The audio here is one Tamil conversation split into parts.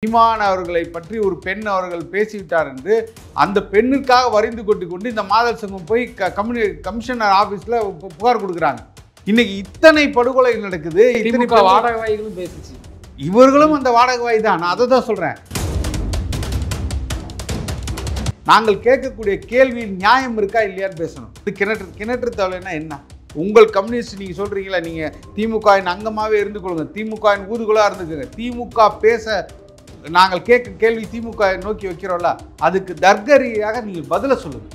சீமான் அவர்களை பற்றி ஒரு பெண் அவர்கள் பேசிவிட்டார் என்று அந்த பெண்ணுக்காக வரிந்து கொண்டு இந்த மாதர் சங்கம் போய் கமிஷனர் ஆபீஸ்ல புகார் கொடுக்குறாங்க. இன்னைக்கு இத்தனை படுகொலை நடக்குது. திமுக வாடகைவாய்களும் பேசிச்சு. இவர்களும் அந்த வாடகைவாய் தான். நான் அதை தான் சொல்றேன். நாங்கள் கேட்கக்கூடிய கேள்வியில் நியாயம் இருக்கா இல்லையான்னு பேசணும். கிணற்று தவளைனா என்ன? உங்கள் கம்யூனிஸ்ட் நீங்க சொல்றீங்களா, நீங்க திமுகவின் அங்கமாவே இருந்து கொள்ளுங்க, திமுகவின் ஊதுகுலா இருந்துக்குங்க. திமுக பேச நாங்கள் கேட்க கேள்வி திமுக நோக்கி வைக்கிறோம்ல, அதுக்கு தர்க்கரீதியாக நீங்கள் பதில சொல்லுங்க.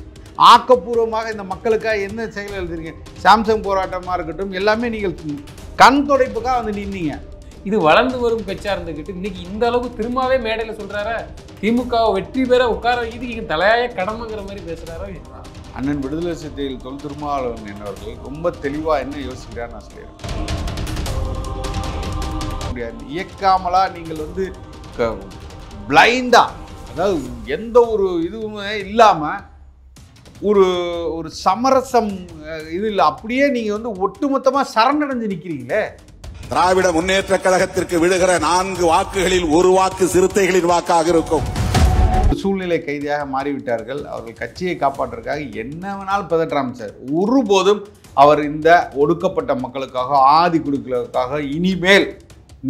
ஆக்கப்பூர்வமாக இந்த மக்களுக்காக என்ன செயல் எழுதுறீங்க? சாம்சங் போராட்டமாக இருக்கட்டும், எல்லாமே நீங்கள் கண் துடைப்புக்காக வந்து நின்னீங்க. இது வளர்ந்து வரும் கட்சியா இருந்துக்கிட்டு இன்னைக்கு இந்த அளவுக்கு திரும்பவே மேடையில் சொல்றாரு திமுக வெற்றி பெற உட்கார வைக்கிறதுக்கு தலையாய கடமைங்கிற மாதிரி பேசுறாரு. அண்ணன் விடுதலை சிறுத்தைகள் தொல் திருமாவளவன் என்னவர்கள் ரொம்ப தெளிவாக என்ன யோசிக்கிறார் நான் சொல்லிடுறேன். இயக்காமலா நீங்கள் வந்து பிளைண்டா, அதாவது எந்த ஒரு இதுவுமே இல்லாமல் ஒரு சமரசம் இது இல்லை, அப்படியே நீங்கள் வந்து ஒட்டுமொத்தமாக சரணடைஞ்சு நிற்கிறீங்களே. திராவிட முன்னேற்ற கழகத்திற்கு விடுகிற 4 வாக்குகளில் 1 வாக்கு சிறுத்தைகளின் வாக்காக இருக்கும். சூழ்நிலை கைதியாக மாறிவிட்டார்கள். அவர்கள் கட்சியை காப்பாற்றுறதுக்காக என்ன வேணாலும் பதற்றாம சார். ஒருபோதும் அவர் இந்த ஒடுக்கப்பட்ட மக்களுக்காக ஆதி குழுக்களுக்காக இனிமேல்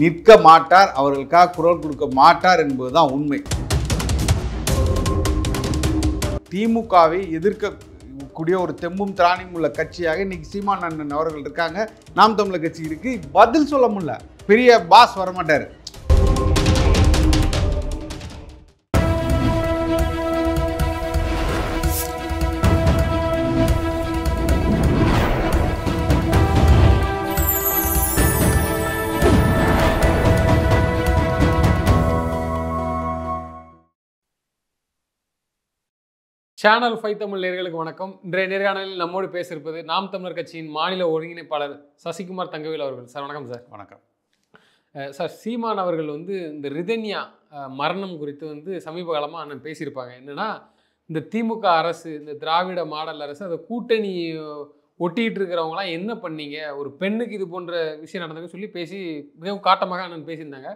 நிற்க மாட்டார், அவர்களுக்காக குரல் கொடுக்க மாட்டார் என்பதுதான் உண்மை. திமுகவை எதிர்க்கக்கூடிய ஒரு தெம்பும் திராணியும் உள்ள கட்சியாக இன்னைக்கு சீமான் அண்ணன் அவர்கள் இருக்காங்க. நாம் தமிழர் கட்சி இருக்கு. பதில் சொல்ல முடியல. பெரிய பாஸ் வரமாட்டாரு. சேனல் 5 தமிழ் நேயர்களுக்கு வணக்கம். இன்றைய நேர்காணலில் நம்மோடு பேசியிருப்பது நாம் தமிழர் கட்சியின் மாநில ஒருங்கிணைப்பாளர் சசிகுமார் தங்கவேல் அவர்கள். சார் வணக்கம். சார் வணக்கம். சார், சீமான் அவர்கள் வந்து இந்த ரிதன்யா மரணம் குறித்து வந்து சமீப காலமாக அண்ணன் பேசியிருப்பாங்க. என்னென்னா, இந்த திமுக அரசு, இந்த திராவிட மாடல் அரசு, அதை கூட்டணி ஒட்டிகிட்டு இருக்கிறவங்களாம் என்ன பண்ணீங்க, ஒரு பெண்ணுக்கு இது போன்ற விஷயம் நடந்ததுன்னு சொல்லி பேசி மிகவும் காட்டமாக அண்ணன் பேசியிருந்தாங்க.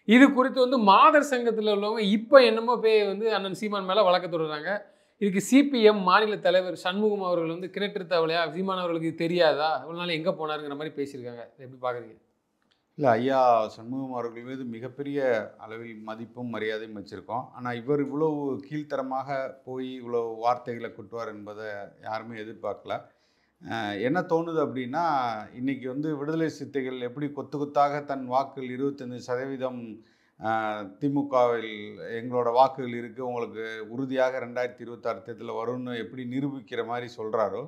இது குறித்து வந்து மாதர் சங்கத்தில் உள்ளவங்க இப்போ என்னமோ வந்து அண்ணன் சீமான் மேலே வழக்கு தொடர்றாங்க. இதுக்கு சிபிஎம் மாநில தலைவர் சண்முகம் அவர்கள் வந்து கிணற்று தவளையா, சீமான் அவர்களுக்கு இது தெரியாதா, இவ்வளோ நாள் எங்கே போனாருங்கிற மாதிரி பேசியிருக்காங்க. எப்படி பார்க்குறீங்க? இல்லை, ஐயா சண்முகம் அவர்கள் மீது மிகப்பெரிய அளவில் மதிப்பும் மரியாதையும் வச்சுருக்கோம். ஆனால் இவர் இவ்வளவு கீழ்த்தரமாக போய் இவ்வளோ வார்த்தைகளை கொட்டுவார் என்பதை யாருமே எதிர்பார்க்கல. என்ன தோணுது அப்படின்னா, இன்றைக்கி வந்து விடுதலை சிறுத்தைகள் எப்படி கொத்து கொத்தாக தன் வாக்குகள் 25% திமுகவில் எங்களோட வாக்குகள் இருக்குது, உங்களுக்கு உறுதியாக 2026 தேர்தலில் வரும்னு எப்படி நிரூபிக்கிற மாதிரி சொல்கிறாரோ,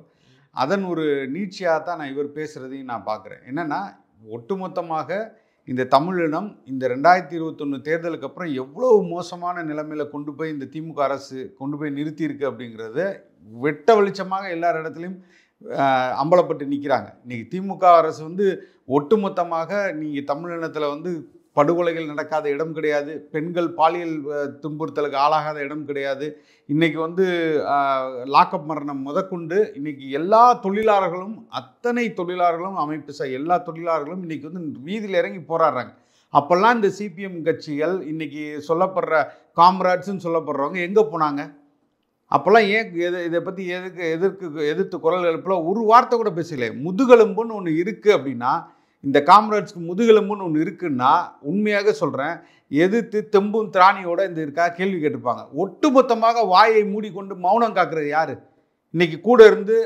அதன் ஒரு நீட்சியாக தான் நான் இவர் பேசுகிறதையும் நான் பார்க்குறேன். என்னென்னா, ஒட்டுமொத்தமாக இந்த தமிழினம் இந்த 2021 தேர்தலுக்கு அப்புறம் எவ்வளோ மோசமான நிலைமையில் கொண்டு போய் இந்த திமுக அரசு கொண்டு போய் நிறுத்தியிருக்கு அப்படிங்கிறத வெட்ட வெளிச்சமாக எல்லார் இடத்துலையும் அம்பலப்பட்டு நிற்கிறாங்க. இன்றைக்கி திமுக அரசு வந்து ஒட்டுமொத்தமாக நீங்கள் தமிழினத்தில் வந்து படுகொலைகள் நடக்காத இடம் கிடையாது, பெண்கள் பாலியல் துன்புறுத்தலுக்கு ஆளாகாத இடம் கிடையாது. இன்றைக்கி வந்து லாக்அப் மரணம் முதற்கொண்டு இன்றைக்கி எல்லா தொழிலாளர்களும், அத்தனை தொழிலாளர்களும், அமைப்பு எல்லா தொழிலாளர்களும் இன்றைக்கி வந்து வீதியில் இறங்கி போராடுறாங்க. அப்போல்லாம் இந்த சிபிஎம் கட்சிகள் இன்றைக்கி சொல்லப்படுற காம்ராட்ஸ்ன்னு சொல்லப்படுறவங்க எங்கே போனாங்க? அப்போல்லாம் ஏன் இதை பற்றி எதிர்த்து குரல் எழுப்பல ஒரு வார்த்தை கூட பேசல. முதுகெலும்புன்னு ஒன்று இருக்குது அப்படின்னா, இந்த காம்ரேட்ஸ்க்கு முதுகெலும்புன்னு ஒன்று இருக்குன்னா, உண்மையாக சொல்கிறேன், எதிர்த்து தெம்பும் திராணியோட இந்த இருக்கா கேள்வி கேட்டுப்பாங்க. ஒட்டுமொத்தமாக வாயை மூடிக்கொண்டு மௌனம் காக்கிறது யார்? இன்றைக்கி கூட இருந்து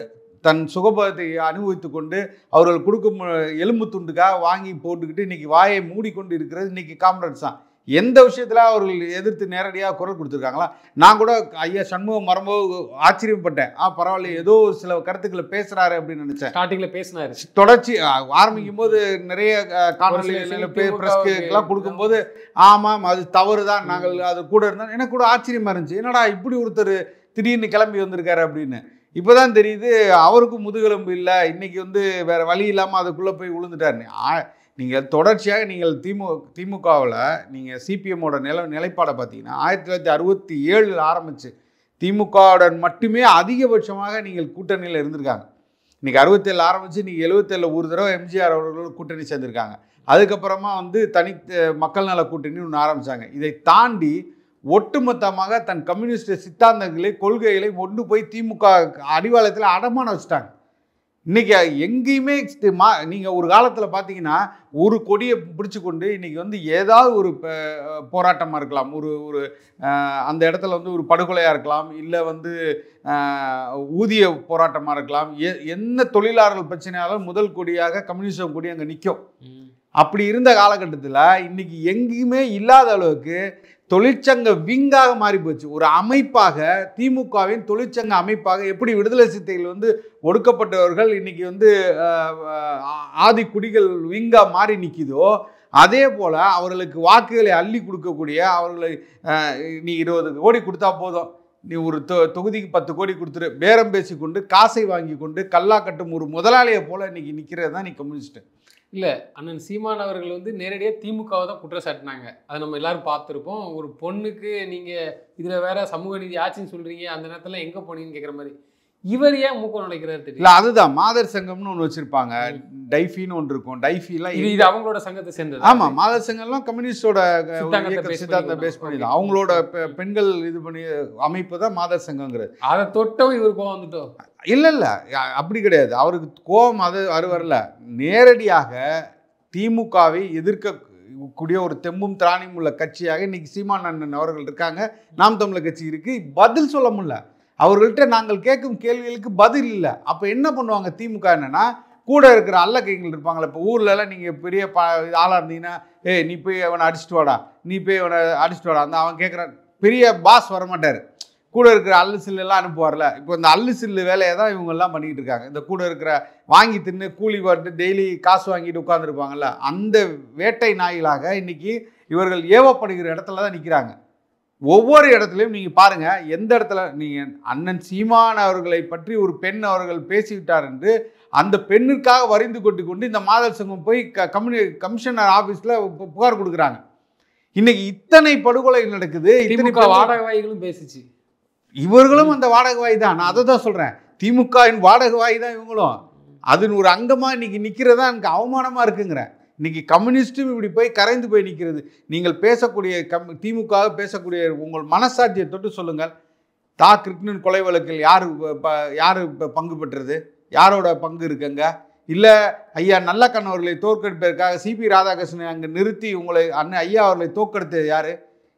தன் சுகபத்தை அனுபவித்து கொண்டு அவர்கள் கொடுக்கும் எலும்பு துண்டுக்காக வாங்கி போட்டுக்கிட்டு இன்றைக்கி வாயை மூடிக்கொண்டு இருக்கிறது இன்றைக்கி காம்ரேட்ஸ் தான். எந்த விஷயத்தில் அவர்கள் எதிர்த்து நேரடியாக குரல் கொடுத்துருக்காங்களா? நான் கூட ஐயா சண்முகம் வரும்போது ஆச்சரியப்பட்டேன். பரவாயில்ல, ஏதோ சில கருத்துக்களை பேசுகிறாரு அப்படின்னு நினச்சேன். ஸ்டார்டிங்கில் பேசினார். தொடர்ச்சி ஆரம்பிக்கும் போது நிறைய காணொலிகள் பிரஸ்க்குலாம் கொடுக்கும்போது ஆமாம் அது தவறு தான், நாங்கள் அது கூட இருந்தோம். எனக்கு கூட ஆச்சரியமாக இருந்துச்சு, என்னடா இப்படி ஒருத்தர் திடீர்னு கிளம்பி வந்திருக்காரு அப்படின்னு. இப்போ தான் தெரியுது அவருக்கும் முதுகெலும்பு இல்லை, இன்றைக்கி வந்து வேறு வழி இல்லாமல் அதுக்குள்ளே போய் விழுந்துட்டாருன்னு. நீங்கள் தொடர்ச்சியாக நீங்கள் திமுகவில் நீங்கள் சிபிஎம்மோட நிலைப்பாடை பார்த்தீங்கன்னா 1967 ஆரம்பித்து திமுகவுடன் மட்டுமே அதிகபட்சமாக நீங்கள் கூட்டணியில் இருந்திருக்காங்க. இன்றைக்கி 67 ஆரம்பித்து இன்றைக்கி 77 ஒரு தடவை எம்ஜிஆர் அவர்களோட கூட்டணி சேர்ந்துருக்காங்க. அதுக்கப்புறமா வந்து மக்கள் நல கூட்டணி ஒன்று ஆரம்பித்தாங்க. இதை தாண்டி ஒட்டுமொத்தமாக தன் கம்யூனிஸ்ட் சித்தாந்தங்களை கொள்கைகளை கொண்டு போய் திமுக அடிவாளத்தில் அடமான வச்சுட்டாங்க. இன்றைக்கி எங்கேயுமே நீங்கள் ஒரு காலத்தில் பார்த்தீங்கன்னா ஒரு கொடியை பிடிச்சி கொண்டு இன்றைக்கி வந்து ஏதாவது ஒரு போராட்டமாக இருக்கலாம், ஒரு அந்த இடத்துல வந்து ஒரு படுகொலையாக இருக்கலாம், இல்லை வந்து ஊதிய போராட்டமாக இருக்கலாம், என்ன தொழிலாளர்கள் பிரச்சனையாலும் முதல் கொடியாக கம்யூனிஸ்டம் கொடி அங்கே நிற்கும். அப்படி இருந்த காலகட்டத்தில் இன்றைக்கி எங்கேயுமே இல்லாத அளவுக்கு தொழிற்சங்க விங்காக மாறி போச்சு. ஒரு அமைப்பாக திமுகவின் தொழிற்சங்க அமைப்பாக எப்படி விடுதலை சிறுத்தைகள் வந்து ஒடுக்கப்பட்டவர்கள் இன்னைக்கு வந்து ஆதி குடிகள் விங்கா மாறி நிற்கிதோ, அதே போல் அவர்களுக்கு வாக்குகளை அள்ளி கொடுக்கக்கூடிய அவர்களை நீ 20 கோடி கொடுத்தா போதும், நீ ஒரு தொகுதிக்கு 10 கோடி கொடுத்துரு, பேரம் பேசி கொண்டு காசை வாங்கி கொண்டு கல்லா கட்டும் ஒரு முதலாளியை போல் இன்னைக்கு நிற்கிறது தான் நீ கம்யூனிஸ்ட். இல்லை, அண்ணன் சீமான் அவர்கள் வந்து நேரடியாக திமுகவை தான் குற்றம் சாட்டினாங்க. அதை நம்ம எல்லாரும் பார்த்துருப்போம். ஒரு பொண்ணுக்கு நீங்கள் இதில் வேற சமூக நீதி ஆட்சின்னு சொல்கிறீங்க, அந்த நேரத்தில் எங்கே போனீங்கன்னு கேட்குற மாதிரி இவர் ஏன் மூக்கம் நுழைக்கிறாரு தெரியல. இல்லை, அதுதான் மாதர் சங்கம்னு ஒன்று வச்சுருப்பாங்க, டைஃபின்னு ஒன்று இருக்கும். டைஃபிலாம் இது அவங்களோட சங்கத்தை சேர்ந்தது. ஆமாம், மாதர் சங்கம்லாம் கம்யூனிஸ்டோட சித்தாந்தத்தை பேஸ் பண்ணி தான் அவங்களோட பெண்கள் இது பண்ணி அமைப்பு தான் மாதர் சங்கங்கிறது. அதை தொட்டோம் இவர் கோவம் வந்துட்டோம். இல்லை அப்படி கிடையாது. அவருக்கு கோபம் அது வரல. நேரடியாக திமுகவை எதிர்க்கக்கூடிய ஒரு தெம்பும் திராணியும் உள்ள கட்சியாக இன்னைக்கு சீமான் அண்ணன் அவர்கள் இருக்காங்க, நாம் தமிழர் கட்சி இருக்கு. பதில் சொல்ல முடியல அவர்கள்ட்ட. நாங்கள் கேட்கும் கேள்விகளுக்கு பதில் இல்லை. அப்போ என்ன பண்ணுவாங்க திமுக? என்னன்னா கூட இருக்கிற அல்ல கைகள் இருப்பாங்களே. இப்போ ஊர்லலாம் நீங்கள் பெரிய ஆளாக இருந்தீங்கன்னா, நீ போய் அவனை அடிச்சுட்டு வாடா, நீ போய் அவனை அடிச்சுட்டு வாடா, அந்த அவன் கேட்குறான். பெரிய பாஸ் வரமாட்டார், கூட இருக்கிற அல்லு சில்லெல்லாம் அனுப்புவார்ல. இப்போ இந்த அல்லு சில்லு வேலையை தான் இவங்கெல்லாம் பண்ணிக்கிட்டு இருக்காங்க. இந்த கூட இருக்கிற வாங்கி தின்னு கூலி வாட்டு டெய்லி காசு வாங்கிட்டு உட்காந்துருப்பாங்கல்ல, அந்த வேட்டை நாய்களாக இன்னைக்கு இவர்கள் ஏவப்படுகிற இடத்துல தான் நிற்கிறாங்க. ஒவ்வொரு இடத்துலையும் நீங்கள் பாருங்கள், எந்த இடத்துல நீங்கள் அண்ணன் சீமான் அவர்களை பற்றி ஒரு பெண் அவர்கள் பேசிவிட்டார் என்று அந்த பெண்ணுக்காக வரிந்து கொண்டு இந்த மாதர் சங்கம் போய் கமிஷனர் ஆஃபீஸில் புகார் கொடுக்குறாங்க. இன்னைக்கு இத்தனை படுகொலை நடக்குது. திமுக வாடகைவாய்களும் பேசிச்சு, இவர்களும் அந்த வாடகைவாய் தான். நான் அதை தான் சொல்கிறேன், திமுகவின் வாடகைவாய் தான் இவங்களும். அதன் ஒரு அங்கமாக இன்னைக்கு நிற்கிறதா எனக்கு அவமானமாக இருக்குங்கிறேன். இன்னைக்கு கம்யூனிஸ்ட்டும் இப்படி போய் கரைந்து போய் நிற்கிறது. நீங்கள் பேசக்கூடிய திமுக பேசக்கூடிய உங்கள் மனசாட்சியை தொட்டு சொல்லுங்கள். கிருஷ்ணன் கொலை வழக்கில் யார் பங்கு பெற்றது? யாரோட பங்கு இருக்குங்க? இல்லை ஐயா நல்லக்கண் அவர்களை தோற்கடிப்பதற்காக சிபி ராதாகிருஷ்ணனை அங்கே நிறுத்தி உங்களை அண்ணன் ஐயா அவர்களை தோற்கடித்தது யார்?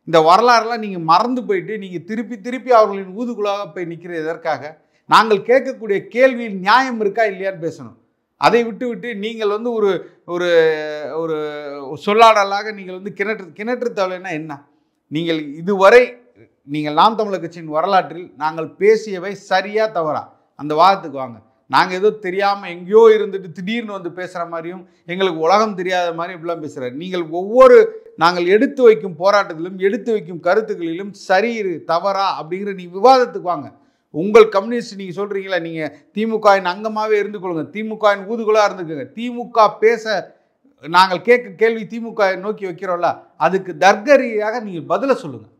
இந்த வரலாறுலாம் நீங்கள் மறந்து போயிட்டு நீங்கள் திருப்பி அவர்களின் ஊதுகுழாக போய் நிற்கிறது எதற்காக? நாங்கள் கேட்கக்கூடிய கேள்வியில் நியாயம் இருக்கா இல்லையான்னு பேசணும். அதை விட்டு நீங்கள் வந்து ஒரு ஒரு ஒரு சொல்லாடலாக நீங்கள் வந்து கிணற்று தவளைன்னா என்ன? நீங்கள் இதுவரை நீங்கள் நாம் தமிழர் கட்சியின் வரலாற்றில் நாங்கள் பேசியவை சரியா தவறா? அந்த வாதத்துக்கு வாங்க. நாங்கள் ஏதோ தெரியாமல் எங்கேயோ இருந்துட்டு திடீர்னு வந்து பேசுகிற மாதிரியும் எங்களுக்கு உலகம் தெரியாத மாதிரி இப்படிலாம் பேசுகிறார். நீங்கள் நாங்கள் எடுத்து வைக்கும் போராட்டத்திலும் எடுத்து வைக்கும் கருத்துக்களிலும் சரி தவறா அப்படிங்கிற விவாதத்துக்கு வாங்க. உங்கள் கம்யூனிஸ்ட் நீங்கள் சொல்கிறீங்களா, நீங்கள் திமுகவின் அங்கமாகவே இருந்து கொள்ளுங்க, திமுகவின் ஊதுகுலாக இருந்துக்கோங்க. திமுக பேச நாங்கள் கேட்க கேள்வி திமுக நோக்கி வைக்கிறோம்ல, அதுக்கு தர்க்கரீதியாக நீங்கள் பதிலை சொல்லுங்கள்.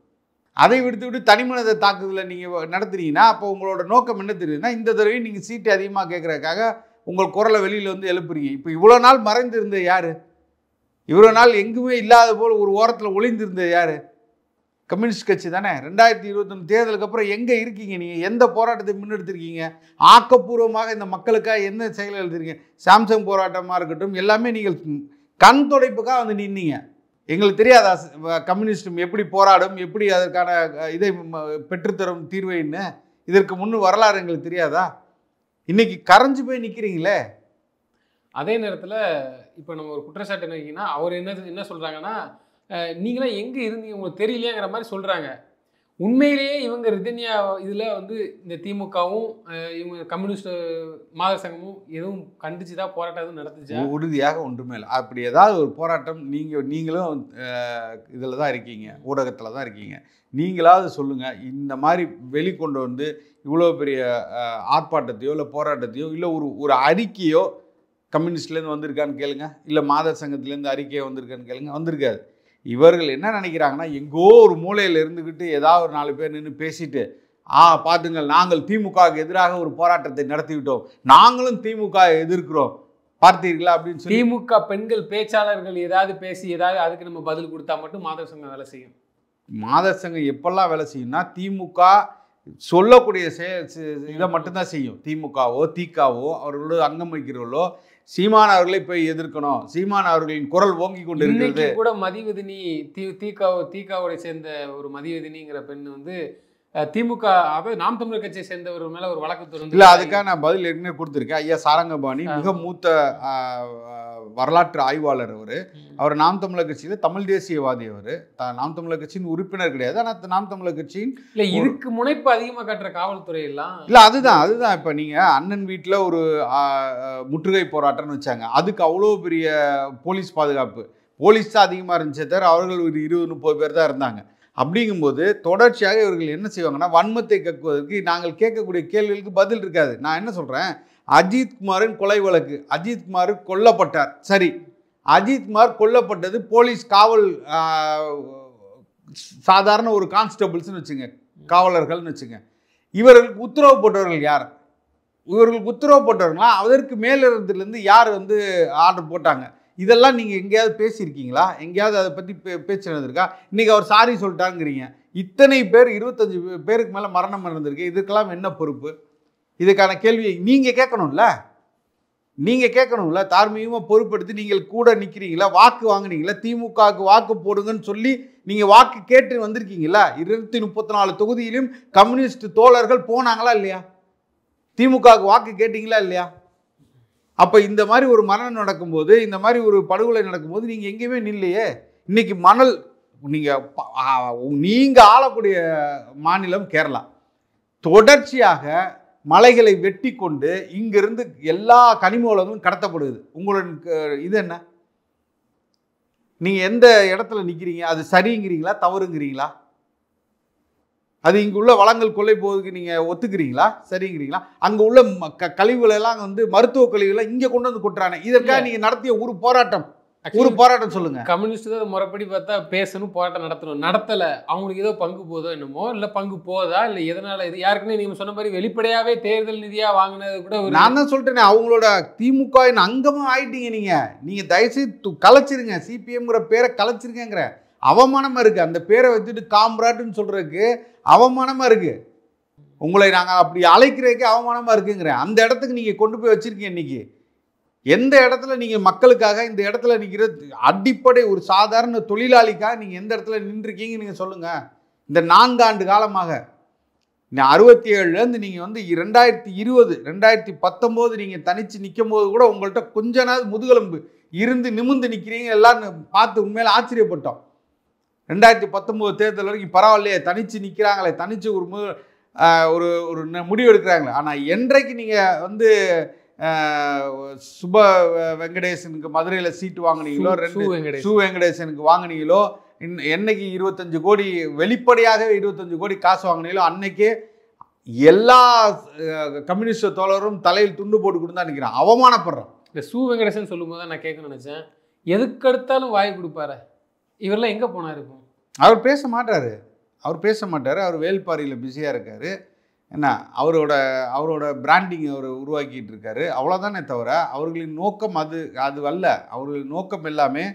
அதை விட்டு தனிமனித தாக்குதலை நீங்கள் நடத்துறீங்கன்னா அப்போ உங்களோட நோக்கம் என்ன தெரியுதுன்னா, இந்த தடவையும் நீங்கள் சீட்டு அதிகமாக கேட்குறதுக்காக உங்கள் குரலை வெளியில் வந்து எழுப்புறீங்க. இப்போ இவ்வளோ நாள் மறைந்திருந்தது யார்? இவ்வளோ நாள் எங்குமே இல்லாத போல் ஒரு ஓரத்தில் ஒளிந்திருந்தது யார்? கம்யூனிஸ்ட் கட்சி தானே. 2021 தேர்தலுக்கு அப்புறம் எங்கே இருக்கீங்க? நீங்கள் எந்த போராட்டத்தை முன்னெடுத்திருக்கீங்க? ஆக்கப்பூர்வமாக இந்த மக்களுக்காக என்ன செயல் எழுதுறீங்க? சாம்சங் போராட்டமாக இருக்கட்டும், எல்லாமே நீங்கள் கண் துடைப்புக்காக வந்து நின்னீங்க. எங்களுக்கு தெரியாதா கம்யூனிஸ்டும் எப்படி போராடும், எப்படி அதற்கான இதை பெற்றுத்தரும் தீர்வைன்னு? இதற்கு முன்னு வரலாறு எங்களுக்கு தெரியாதா? இன்னைக்கு கரைஞ்சு போய் நிற்கிறீங்களே. அதே நேரத்தில் இப்போ நம்ம ஒரு குற்றச்சாட்டு என்னன்னா, அவர் என்ன சொல்கிறாங்கன்னா, நீங்களாம் எங்கே இருந்தீங்க உங்களுக்கு தெரியலையாங்கிற மாதிரி சொல்கிறாங்க. உண்மையிலேயே இவங்க ரிதன்யா இதில் வந்து இந்த திமுகவும் இவங்க கம்யூனிஸ்ட் மாதர் சங்கமும் எதுவும் கண்டிச்சு தான் போராட்டம் எதுவும் நடத்துச்சா? உறுதியாக ஒன்றுமே இல்லை. அப்படி ஏதாவது ஒரு போராட்டம் நீங்களும் இதில் தான் இருக்கீங்க, ஊடகத்தில் தான் இருக்கீங்க, நீங்களாவது சொல்லுங்கள். இந்த மாதிரி வெளிக்கொண்டு வந்து இவ்வளோ பெரிய ஆர்ப்பாட்டத்தையோ இல்லை போராட்டத்தையோ இல்லை ஒரு அறிக்கையோ கம்யூனிஸ்ட்லேருந்து வந்திருக்கான்னு கேளுங்க, இல்லை மாதர் சங்கத்துலேருந்து அறிக்கையோ வந்திருக்கான்னு கேளுங்க. வந்திருக்காது. இவர்கள் என்ன நினைக்கிறாங்கன்னா, எங்கோ ஒரு மூலையில் இருந்துக்கிட்டு ஏதாவது ஒரு 4 பேர் நின்று பேசிட்டு பாத்துங்கள், நாங்கள் திமுகவுக்கு எதிராக ஒரு போராட்டத்தை நடத்திவிட்டோம், நாங்களும் திமுக எதிர்க்கிறோம், பார்த்தீர்களா அப்படின்னு சொல்லி திமுக பெண்கள் பேச்சாளர்கள் ஏதாவது பேசி ஏதாவது அதுக்கு நம்ம பதில் கொடுத்தா மட்டும் மாதர் சங்கம் வேலை செய்யும். மாதர் சங்கம் எப்பெல்லாம் வேலை செய்யும்னா திமுக சொல்லக்கூடிய இதை மட்டும்தான் செய்யும். திமுகவோ திகாவோ அவர்களோடு அங்கம் வைக்கிறவர்களோ சீமான் அவர்களை போய் எதிர்க்கணும், சீமான் அவர்களின் குரல் ஓங்கி கொண்டு இருக்கிறது. கூட மதிவதினி திகாவோட சேர்ந்த ஒரு மதிவதினிங்கிற பெண் வந்து திமுக அதாவது நாம் தமிழர் கட்சியை சேர்ந்தவர் மேல ஒரு வழக்கு தொடர்ந்து இல்லை, அதுக்காக நான் பதில் ஏற்கனவே கொடுத்துருக்கேன். ஐயா சாரங்கபாணி மிக மூத்த வரலாற்று ஆய்வாளர். அவர் நாம் தமிழர் கட்சியில் தமிழ் தேசியவாதி. அவர் நாம் தமிழர் கட்சியின் உறுப்பினர் கிடையாது, ஆனால் நாம் தமிழர் கட்சியின் இல்லை இதுக்கு முனைப்பு அதிகமாக காட்டுற காவல்துறை எல்லாம் இல்லை. அதுதான் இப்போ நீங்கள் அண்ணன் வீட்டில் ஒரு முற்றுகை போராட்டம்னு வச்சாங்க, அதுக்கு அவ்வளோ பெரிய போலீஸ் பாதுகாப்பு, போலீஸ் தான் அதிகமாக இருந்துச்சே தவிர அவர்கள் ஒரு 20-30 பேர் தான் இருந்தாங்க. அப்படிங்கும்போது தொடர்ச்சியாக இவர்கள் என்ன செய்வாங்கன்னா வன்மத்தை கக்குவதற்கு நாங்கள் கேட்கக்கூடிய கேள்விகளுக்கு பதில் இருக்காது. நான் என்ன சொல்கிறேன், அஜித்குமாரின் கொலை வழக்கு, அஜித்குமார் கொல்லப்பட்டார், சரி, அஜித்குமார் கொல்லப்பட்டது போலீஸ் காவல் சாதாரண ஒரு கான்ஸ்டபிள்ஸ்னு வச்சுங்க, காவலர்கள்னு வச்சுங்க. இவர்களுக்கு உத்தரவு போட்டவர்கள் யார்? இவர்களுக்கு உத்தரவு போட்டவர்களா அதற்கு மேலிடத்துலேருந்து யார் வந்து ஆர்டர் போட்டாங்க? இதெல்லாம் நீங்கள் எங்கேயாவது பேசியிருக்கீங்களா? எங்கேயாவது அதை பற்றி பேச்சு நடந்திருக்கா? இன்றைக்கி அவர் சாரி சொல்லிட்டாங்கிறீங்க. இத்தனை பேர் 25 பேருக்கு மேலே மரணம் நடந்திருக்கு, இதுக்கெல்லாம் என்ன பொறுப்பு? இதுக்கான கேள்வியை நீங்கள் கேட்கணும்ல. தார்மீகமாக பொறுப்பெடுத்து நீங்கள் கூட நிற்கிறீங்களா? வாக்கு வாங்கினீங்களா? திமுகவுக்கு வாக்கு போடுங்கன்னு சொல்லி நீங்கள் வாக்கு கேட்டு வந்திருக்கீங்களா? 234 தொகுதியிலும் கம்யூனிஸ்ட் தோழர்கள் போனாங்களா இல்லையா? திமுகவுக்கு வாக்கு கேட்டீங்களா இல்லையா? அப்போ இந்த மாதிரி ஒரு மரணம் நடக்கும்போது, இந்த மாதிரி ஒரு படுகொலை நடக்கும்போது நீங்கள் எங்கேயுமே நில்லையே. இன்னைக்கு மணல் நீங்கள் ஆளக்கூடிய மாநிலம் கேரளா, தொடர்ச்சியாக மலைகளை வெட்டி கொண்டு இங்கிருந்து எல்லா கனிம வளங்களும் கடத்தப்படுது. உங்களுக்கு இது என்ன? நீங்கள் எந்த இடத்துல நிற்கிறீங்க? அது சரிங்கிறீங்களா தவறுங்கிறீங்களா? அது இங்கே உள்ள வளங்கள் கொள்ளை போவதுக்கு நீங்கள் ஒத்துக்கிறீங்களா சரிங்கிறீங்களா? அங்கே உள்ள கழிவுகளெல்லாம் வந்து மருத்துவ கழிவுகளை இங்கே கொண்டு வந்து கொட்டுறானே, இதற்காக நீங்கள் நடத்திய ஒரு போராட்டம் சொல்லுங்க. கம்யூனிஸ்ட் தான் முறைப்படி பார்த்தா பேசணும், போராட்டம் நடத்தலை. அவங்களுக்கு ஏதோ பங்கு போதோ என்னமோ, இல்லை பங்கு போதா இல்லை எதனால இது யாருக்குன்னு நீங்கள் சொன்ன மாதிரி வெளிப்படையாகவே தேர்தல் நிதியாக வாங்கினது கூட நான் தான் சொல்லிட்டேனே, அவங்களோட திமுக அங்கமாக ஆயிட்டீங்க. நீங்கள் தயவுசெய்து கலைச்சிருங்க, சிபிஎம்ங்கிற பேரை கலைச்சிருங்கிற அவமானமாக இருக்குது. அந்த பேரை வச்சுட்டு காம்ராட்னு சொல்கிறதுக்கு அவமானமாக இருக்குது. உங்களை நாங்கள் அப்படி அழைக்கிறதுக்கு அவமானமாக இருக்குங்கிறேன். அந்த இடத்துக்கு நீங்கள் கொண்டு போய் வச்சுருக்கீங்க. இன்றைக்கி எந்த இடத்துல நீங்கள் மக்களுக்காக இந்த இடத்துல நிற்கிற அடிப்படை ஒரு சாதாரண தொழிலாளிக்காக நீங்கள் எந்த இடத்துல நின்றுருக்கீங்க நீங்கள் சொல்லுங்கள். இந்த 4 ஆண்டு காலமாக 67லேருந்து நீங்கள் வந்து 2020 2019 நீங்கள் தனித்து நிற்கும் போது கூட உங்கள்கிட்ட கொஞ்ச நாள் முதுகெலும்பு இருந்து நிமிர்ந்து நிற்கிறீங்க எல்லாரும் பார்த்து உண்மையில ஆச்சரியப்பட்டோம். 2019 தேர்தல் வரைக்கும் பரவாயில்லையே, தனித்து நிற்கிறாங்களே, தனித்து ஒரு ஒரு முடிவு எடுக்கிறாங்களே. ஆனால் என்றைக்கு நீங்கள் வந்து சுப வெங்கடேசனுக்கு மதுரையில் சீட்டு வாங்கினீங்களோ, சு வெங்கடேசனுக்கு வாங்கினீங்களோ, என்னைக்கு 25 கோடி வெளிப்படையாகவே 25 கோடி காசு வாங்கினீங்களோ அன்னைக்கே எல்லா கம்யூனிஸ்ட் தோழரும் தலையில் துண்டு போட்டு கொண்டு தான் நிற்கிறான், அவமானப்படுறான். இந்த சு வெங்கடேசன் சொல்லும் போது தான் நான் கேட்க நினச்சேன், எதுக்கு எடுத்தாலும் வாய் கொடுப்பாரு, இவரெல்லாம் எங்கே போனார்? இருக்கும் அவர் பேச மாட்டார். அவர் வேல்பாரியில் பிஸியாக இருக்கார். என்ன அவரோட பிராண்டிங் அவர் உருவாக்கிட்டு இருக்காரு, அவ்வளோதானே தவிர அவர்களின் நோக்கம் அது அல்ல. அவர்களின் நோக்கம் எல்லாமே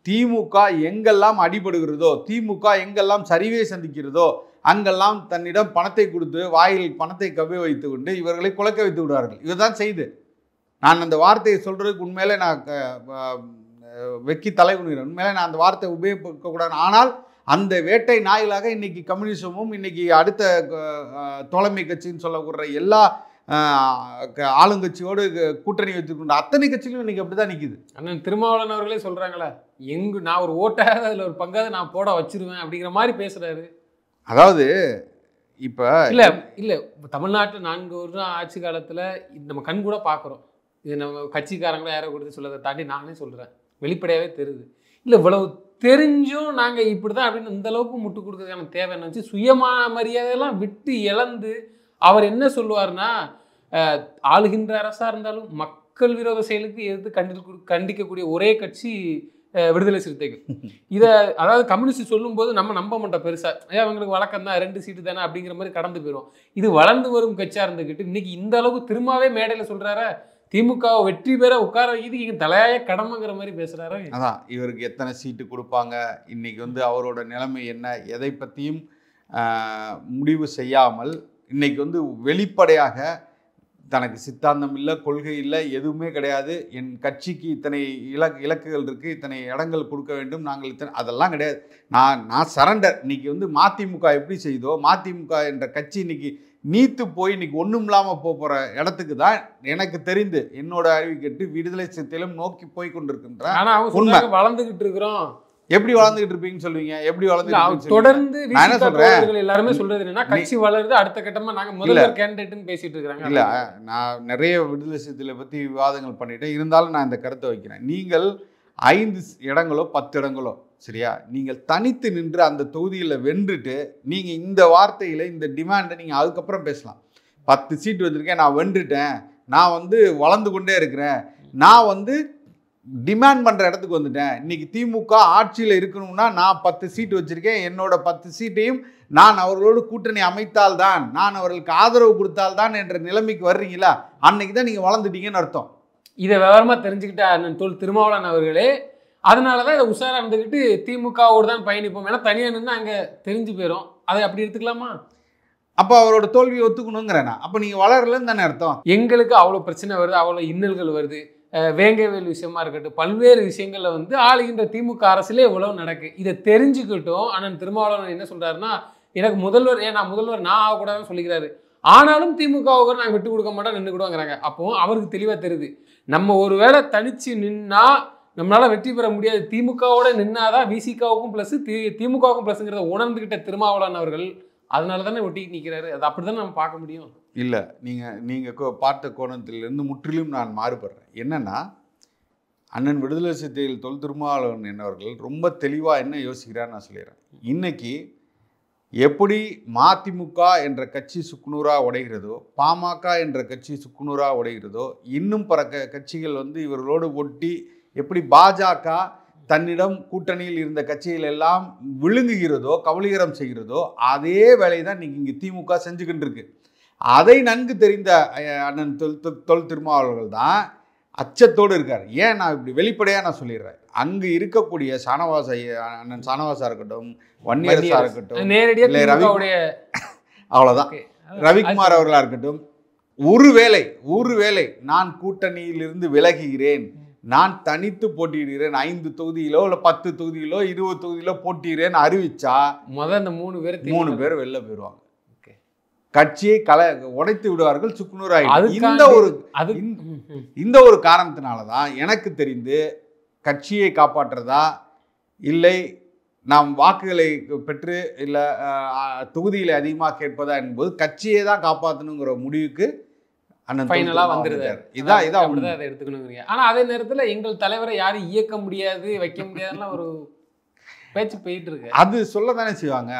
திமுக எங்கெல்லாம் அடிபடுகிறதோ, திமுக எங்கெல்லாம் சரிவை சந்திக்கிறதோ அங்கெல்லாம் தன்னிடம் பணத்தை கொடுத்து வாயில் பணத்தை கவ்வி வைத்து கொண்டு இவர்களை குலைக்க வைத்து விடுவார்கள். இதுதான் செய்து. நான் அந்த வார்த்தையை சொல்கிறதுக்கு உண்மையிலே நான் வெக்கி தலைகுனிறேன். உண்மையிலே நான் அந்த வார்த்தையை உபயோகிக்கக்கூடாது. ஆனால் அந்த வேட்டை நாய்களாக இன்னைக்கு கம்யூனிசமும் இன்னைக்கு அடுத்த தோழமை கட்சின்னு சொல்லக்கூட எல்லா ஆளுங்கட்சியோடு கூட்டணி வச்சுக்கொண்ட அத்தனை கட்சிகளும் இன்னைக்கு அப்படி தான் நிற்குது. அண்ணன் திருமாவளவன் அவர்களே சொல்கிறாங்களே, நான் ஒரு ஓட்டாக அதில் ஒரு பங்காவது நான் போட வச்சிருவேன் அப்படிங்கிற மாதிரி பேசுகிறாரு. அதாவது இப்போ இல்லை தமிழ்நாட்டில் 4 வருஷம் ஆட்சி காலத்தில் நம்ம கண் கூட பார்க்குறோம். இது நம்ம கட்சிக்காரங்களே யாரோ கொடுத்து சொல்லதை தாண்டி நானே சொல்கிறேன், வெளிப்படையாகவே தெரியுது. இல்லை இவ்வளவு தெரிஞ்சும் நாங்கள் இப்படி தான் அப்படின்னு இந்த அளவுக்கு முட்டு கொடுக்கறதுக்கான தேவை என்னச்சு, சுயமான மரியாதையெல்லாம் விட்டு இழந்து அவர் என்ன சொல்லுவார்னா, ஆளுகின்ற அரசாக இருந்தாலும் மக்கள் விரோத செயலுக்கு எதிர்த்து கண்டிக்கக்கூடிய ஒரே கட்சி விடுதலை சிறுத்தைகள். இதை அதாவது கம்யூனிஸ்ட் சொல்லும்போது நம்ம நம்ப மாட்டோம் பெருசா, அவங்களுக்கு வழக்கம் தான் 2 சீட்டு தானே அப்படிங்கிற மாதிரி கடந்து போயிடும். இது வளர்ந்து வரும் கட்சியா இருந்துக்கிட்டு இன்னைக்கு இந்த அளவுக்கு திரும்பவே மேடையில சொல்றாரு திமுக வெற்றி பெற உட்கார வைக்கிறதுக்கு இங்க தலையாய கடமைங்கிற மாதிரி பேசுறாரு. அதான் இவருக்கு எத்தனை சீட்டு கொடுப்பாங்க, இன்னைக்கு வந்து அவரோட நிலைமை என்ன, எதை பற்றியும் முடிவு செய்யாமல் இன்னைக்கு வந்து வெளிப்படையாக தனக்கு சித்தாந்தம் இல்லை, கொள்கை இல்லை, எதுவுமே கிடையாது, என் கட்சிக்கு இத்தனை இலக்குகள் இருக்குது, இத்தனை இடங்கள் கொடுக்க வேண்டும், நாங்கள் இத்தனை அதெல்லாம் கிடையாது, நான் சரண்டர். இன்னைக்கு வந்து மதிமுக எப்படி செய்தோ, மதிமுக என்ற கட்சி இன்னைக்கு நீத்து போய் இன்னைக்கு ஒன்றும் இல்லாமல் போகிற இடத்துக்கு தான் எனக்கு தெரிந்து என்னோட அறிவு கேட்டு விடுதலை சிறுத்தையிலும் நோக்கி போய் கொண்டிருக்கின்ற. ஆனால் அவங்க வளர்ந்துகிட்டு இருக்கிறோம். எப்படி வளர்ந்துகிட்டு இருப்பீங்கன்னு சொல்லுவீங்க? எப்படி வளர்ந்து தொடர்ந்து எல்லாருமே சொல்றது என்னன்னா கட்சி வளருது, அடுத்த கட்டமா நாங்க முதல்வர் கேண்டிடேட்னு பேசிட்டு இருக்காங்க. இல்ல, நான் நிறைய விடுதலை சிறுத்தைகளை பத்தி விவாதங்கள் பண்ணிட்டேன், இருந்தாலும் நான் இந்த கருத்தை வைக்கிறேன். நீங்கள் 5 இடங்களோ 10 இடங்களோ சரியா, நீங்கள் தனித்து நின்று அந்த தொகுதியில் வென்றுட்டு நீங்க இந்த வார்த்தையில இந்த டிமாண்டை நீங்க அதுக்கப்புறம் பேசலாம். 10 சீட் வச்சிருக்கேன், நான் வென்றுட்டேன், நான் வந்து வளர்ந்து கொண்டே இருக்கிறேன், நான் வந்து டிமாண்ட் பண்ணுற இடத்துக்கு வந்துட்டேன், இன்னைக்கு திமுக ஆட்சியில் இருக்கணும்னா நான் 10 சீட் வச்சுருக்கேன், என்னோட 10 சீட்டையும் நான் அவர்களோடு கூட்டணி அமைத்தால்தான், நான் அவர்களுக்கு ஆதரவு கொடுத்தால்தான் என்ற நிலைமைக்கு வர்றீங்களா, அன்னைக்கு தான் நீங்கள் வளர்ந்துட்டீங்கன்னு அர்த்தம். இதை விவரமாக தெரிஞ்சுக்கிட்ட அண்ணன் தொல் திருமாவளவன் அவர்களே அதனால தான் இதை உஷாராக இருந்துக்கிட்டு திமுகவோடு தான் பயணிப்போம், ஏன்னா தனியாக நின்று அங்கே தெரிஞ்சு போயிடும், அதை அப்படி எடுத்துக்கலாமா? அப்போ அவரோட தோல்வியை ஒத்துக்கணுங்கிறேன்னா அப்போ நீங்கள் வளரலன்னு தானே அர்த்தம். எங்களுக்கு அவ்வளோ பிரச்சனை வருது, அவ்வளோ இன்னல்கள் வருது, வேங்கவேல் விஷயமா இருக்கட்டும், பல்வேறு விஷயங்கள்ல வந்து ஆளுகின்ற திமுக அரசுல எவ்வளவு நடக்கு, இதை தெரிஞ்சுக்கிட்டும் அண்ணன் திருமாவளவன் என்ன சொல்றாருன்னா, எனக்கு முதல்வர் நான் முதல்வர் நான் ஆகக்கூடாதுன்னு சொல்லிக்கிறாரு, ஆனாலும் திமுகவுக்கு நாங்கள் விட்டு கொடுக்க மாட்டோம், நின்றுக்கிடுவாங்கிறாங்க. அப்போ அவருக்கு தெளிவாக தெரியுது, நம்ம ஒருவேளை தனிச்சு நின்னா நம்மளால வெற்றி பெற முடியாது, திமுகவோட நின்னாதான் விசிகாவுக்கும் பிளஸ் திமுகவுக்கும் பிளஸ்ங்கிறத உணர்ந்துகிட்ட திருமாவளவன் அவர்கள் அதனால தானே ஒட்டி நிற்கிறாரு. அது அப்படித்தானே நம்ம பார்க்க முடியும். இல்லை, நீங்கள் பார்த்த கோணத்திலிருந்து முற்றிலும் நான் மாறுபடுறேன். என்னென்னா, அண்ணன் விடுதலை சிறுத்தைகள் தொல் திருமாவளவன் என்னவர்கள் ரொம்ப தெளிவாக என்ன யோசிக்கிறான்னு நான் சொல்லிடுறேன். இன்னைக்கு எப்படி மதிமுக என்ற கட்சி சுக்குநூறாக உடைகிறதோ, பாமக என்ற கட்சி சுக்குநூறாக உடைகிறதோ, இன்னும் பல கட்சிகள் வந்து இவர்களோடு ஒட்டி எப்படி பாஜக தன்னிடம் கூட்டணியில் இருந்த கட்சிகள் எல்லாம் விழுங்குகிறதோ, கபலீகரம் செய்கிறதோ, அதே வேலையை தான் இன்னைக்கு இங்கே திமுக செஞ்சுக்கிட்டு இருக்கு. அதை நன்கு தெரிந்த அண்ணன் தொல் திருமாவளவர்கள் தான் அச்சத்தோடு இருக்கார். ஏன் நான் இப்படி வெளிப்படையாக நான் சொல்லிடுறேன், அங்கு இருக்கக்கூடிய சானவாச அண்ணன் சானவாசா இருக்கட்டும், வன்னியரசா இருக்கட்டும், அவ்வளோதான் ரவிக்குமார் அவர்களாக இருக்கட்டும், ஒருவேளை நான் கூட்டணியிலிருந்து விலகுகிறேன், நான் தனித்து போட்டியிடுகிறேன், 5 தொகுதியிலோ இல்லை 10 தொகுதியிலோ 20 தொகுதியிலோ போட்டியிடுறேன்னு அறிவிச்சா முதல் 3 பேர் வெளில போயிடுவாங்க, கட்சியை உடைத்து விடுவார்கள், சுக்குநூறாய். இந்த ஒரு காரணத்தினால தான் எனக்கு தெரிந்து கட்சியை காப்பாற்றுறதா இல்லை நாம் வாக்குகளை பெற்று இல்லை தொகுதிகளை அதிகமாக கேட்பதா என்பது கட்சியை தான் காப்பாற்றணுங்கிற முடிவுக்கு ஃபைனலாக வந்துருந்தார். இதான் அப்படிதான் அதை எடுத்துக்கணுங்கிறீங்க. ஆனால் அதே நேரத்தில் எங்கள் தலைவரை யாரும் இயக்க முடியாது, வைக்க முடியாதுன்னா ஒரு பேச்சு போயிட்டு இருக்கு. அது சொல்ல தானே செய்வாங்க.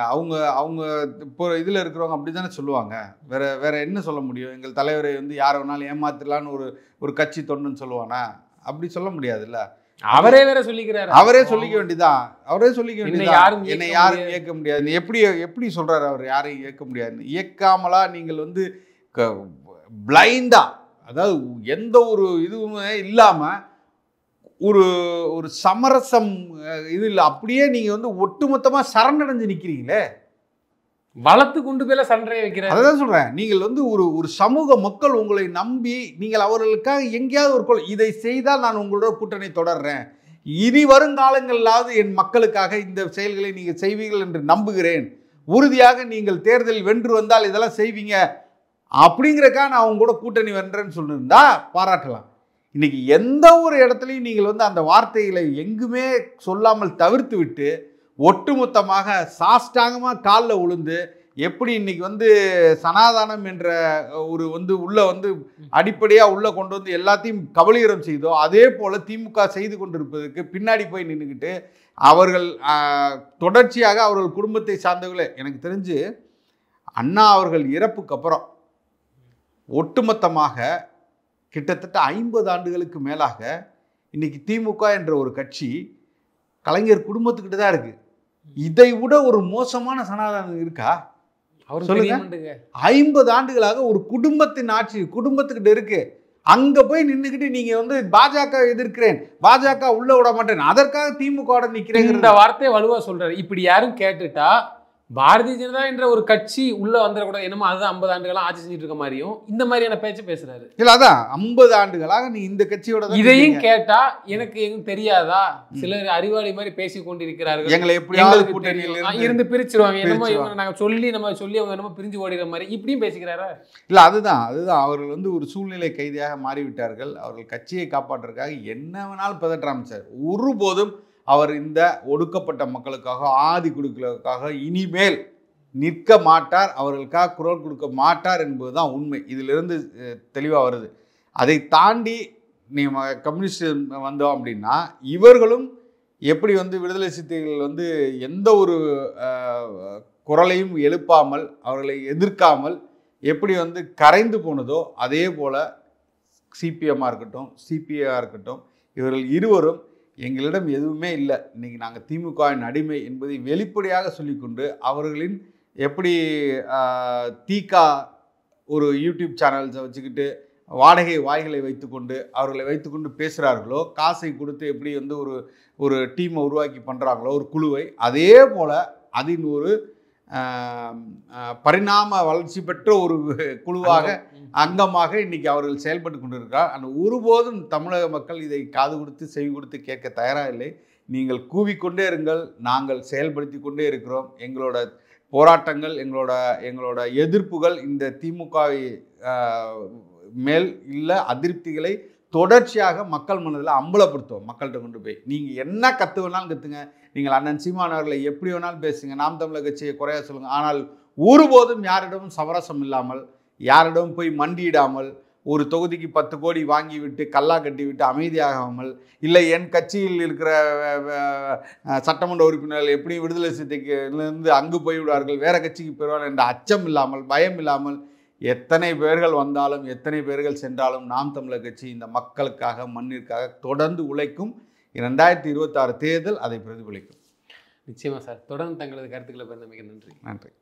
அவங்க இப்போ இதில் இருக்கிறவங்க அப்படி தானே சொல்லுவாங்க. வேற என்ன சொல்ல முடியும்? எங்கள் தலைவரை வந்து யாரை வேணாலும் ஏமாத்திடலான்னு ஒரு கட்சி தொண்டுன்னு சொல்லுவானா? அப்படி சொல்ல முடியாதுல்ல. அவரே வேற சொல்லிக்கிறாரு. அவரே சொல்லிக்க வேண்டியதான். என்னை யாரும் இயக்க முடியாது. எப்படி சொல்றாரு அவர் யாரையும் இயக்க முடியாதுன்னு? இயக்காமலா நீங்கள் வந்து பிளைண்டா, அதாவது எந்த ஒரு இதுவுமே இல்லாம ஒரு சமரசம் இது இல்லை, அப்படியே நீங்க வந்து ஒட்டுமொத்தமா சரணடைஞ்சு நிக்கிறீங்களே, வளர்த்து கொண்டு போய் சண்டை வைக்கிறேன். அதான் சொல்றேன், நீங்கள் வந்து ஒரு சமூக மக்கள் உங்களை நம்பி நீங்கள் அவர்களுக்காக எங்கேயாவது இதை செய்தால் நான் உங்களோட கூட்டணி தொடர்றேன், இனி வருங்காலங்களாவது என் மக்களுக்காக இந்த செயல்களை நீங்கள் செய்வீர்கள் என்று நம்புகிறேன், உறுதியாக நீங்கள் தேர்தலில் வென்று வந்தால் இதெல்லாம் செய்வீங்க அப்படிங்கிறக்காக நான் அவங்க கூட கூட்டணி வென்றேன்னு சொல்லியிருந்தா பாராட்டலாம். இன்னைக்கு எந்த ஒரு இடத்துலையும் நீங்கள் வந்து அந்த வார்த்தைகளை எங்குமே சொல்லாமல் தவிர்த்து விட்டு ஒட்டுமொத்தமாக சாஷ்டாங்கமாக காலில் விழுந்து, எப்படி இன்னைக்கு வந்து சனாதானம் என்ற உள்ள அடிப்படையாக உள்ளே கொண்டு வந்து எல்லாத்தையும் கபலீகரம் செய்தோ அதே போல் திமுக செய்து கொண்டிருப்பதற்கு பின்னாடி போய் நின்றுக்கிட்டு அவர்கள் தொடர்ச்சியாக அவர்கள் குடும்பத்தை சார்ந்தவர்களே, எனக்கு தெரிஞ்சு அண்ணா அவர்கள் இறப்புக்கு அப்புறம் ஒட்டுமொத்தமாக கிட்டத்தட்ட 50 ஆண்டுகளுக்கு மேலாக இன்னைக்கு திமுக என்ற ஒரு கட்சி கலைஞர் குடும்பத்துக்கிட்ட தான் இருக்கு. இதை விட ஒரு மோசமான சனாதனம் இருக்கா? அவர் சொல்லுங்க. 50 ஆண்டுகளாக ஒரு குடும்பத்தின் ஆட்சி குடும்பத்துக்கிட்ட இருக்கு. அங்க போய் நின்றுக்கிட்டு நீங்க வந்து பாஜக எதிர்க்கிறேன், பாஜக உள்ள விட மாட்டேன், அதற்காக திமுக நிக்கிறேன். இந்த வார்த்தையை வலுவா சொல்றாரு. இப்படி யாரும் கேட்டுட்டா பாரதிய ஜனதா என்ற ஒரு கட்சி உள்ள வந்துடக்கூடாது, என்னமோ அதுதான் 50 ஆண்டுகளா ஆட்சி செஞ்சுட்டு இருக்க மாதிரியும் இந்த மாதிரியான பேச்சு பேசுறாரு. இல்ல அதான் 50 ஆண்டுகளாக நீ இந்த கட்சியோட தான் இதையும் கேட்டா எனக்கு எதுவும் தெரியாதா, சிலர் அறிவாளி மாதிரி பேசி கொண்டிருக்கிறார்கள், எங்களை எப்படியாவது எங்களுக்கு தெரியும் இருந்து பிரிச்சிருவாங்க, என்னமோ இவங்க நாங்க சொல்லி அவங்க என்னமோ பிரிஞ்சு ஓடிற மாதிரி இப்படியும் பேசிக்கிறாரா? இல்ல அதுதான் அவர்கள் வந்து ஒரு சூழ்நிலை கைதியாக மாறிவிட்டார்கள். அவர்கள் கட்சியை காப்பாற்றுறதுக்காக என்ன வேணாலும் பதற்றாம சார். ஒருபோதும் அவர் இந்த ஒடுக்கப்பட்ட மக்களுக்காக ஆதி குழுக்களுக்காக இனிமேல் நிற்க மாட்டார், அவர்களுக்காக குரல் கொடுக்க மாட்டார் என்பதுதான் உண்மை. இதிலிருந்து தெளிவாக வருது. அதை தாண்டி நம்ம கம்யூனிஸ்ட் வந்தோம் அப்படின்னா இவர்களும் எப்படி வந்து விடுதலை சிறுத்தைகள் வந்து எந்த ஒரு குரலையும் எழுப்பாமல் அவர்களை எதிர்க்காமல் எப்படி வந்து கரைந்து போனதோ அதே போல் சிபிஎம்மாக இருக்கட்டும் சிபிஐயாக இருக்கட்டும் இவர்கள் இருவரும் எங்களிடம் எதுவுமே இல்லை, இன்றைக்கி நாங்கள் திமுகவின் அடிமை என்பதை வெளிப்படையாக சொல்லிக்கொண்டு அவர்களின் எப்படி தீகா ஒரு யூடியூப் சேனல்ஸை வச்சுக்கிட்டு வாடகை வாய்களை வைத்துக்கொண்டு அவர்களை வைத்துக்கொண்டு பேசுகிறார்களோ, காசை கொடுத்து எப்படி வந்து ஒரு டீமை உருவாக்கி பண்ணுறாங்களோ ஒரு குழுவை, அதே போல் அதின் ஒரு பரிணாம வளர்ச்சி பெற்ற ஒரு குழுவாக அங்கமாக இன்னைக்கு அவர்கள் செயல்பட்டு கொண்டிருக்கிறார். அந்த ஒருபோதும் தமிழக மக்கள் இதை காது கொடுத்து செவி கொடுத்து கேட்க தயாராக இல்லை. நீங்கள் கூவிக்கொண்டே இருங்கள், நாங்கள் செயல்படுத்தி கொண்டே இருக்கிறோம். எங்களோட போராட்டங்கள் எங்களோட எதிர்ப்புகள் இந்த திமுக மேல் இல்ல அதிருப்திகளை தொடர்ச்சியாக மக்கள் மனதில் அம்பலப்படுத்துவோம். மக்கள்கிட்ட கொண்டு போய் நீங்கள் என்ன கற்று வேணாலும் கற்றுங்க, நீங்கள் அண்ணன் சீமான் அவர்களை எப்படி வேணாலும் பேசுங்க, நாம் தமிழர் கட்சியை குறையா சொல்லுங்கள், ஆனால் ஒருபோதும் யாரிடமும் சமரசம் இல்லாமல் யாரிடமும் போய் மண்டியிடாமல் ஒரு தொகுதிக்கு 10 கோடி வாங்கி விட்டு கல்லா கட்டி விட்டு அமைதியாகாமல், இல்லை என் கட்சியில் இருக்கிற சட்டமன்ற உறுப்பினர்கள் எப்படி விடுதலை சிறுத்தைக்கு அங்கு போய்விடுவார்கள் வேற கட்சிக்கு போயிடுவார்கள் என்ற அச்சம் இல்லாமல் பயம் இல்லாமல் எத்தனை பேர்கள் வந்தாலும் எத்தனை பேர்கள் சென்றாலும் நாம் தமிழர் கட்சி இந்த மக்களுக்காக மண்ணிற்காக தொடர்ந்து உழைக்கும். 2026 தேர்தல் அதை பிரதிபலிக்கும். நிச்சயமா சார். தொடர்ந்து தங்களது கருத்துக்களை பகிர்ந்தமைக்கு நன்றி. நன்றி.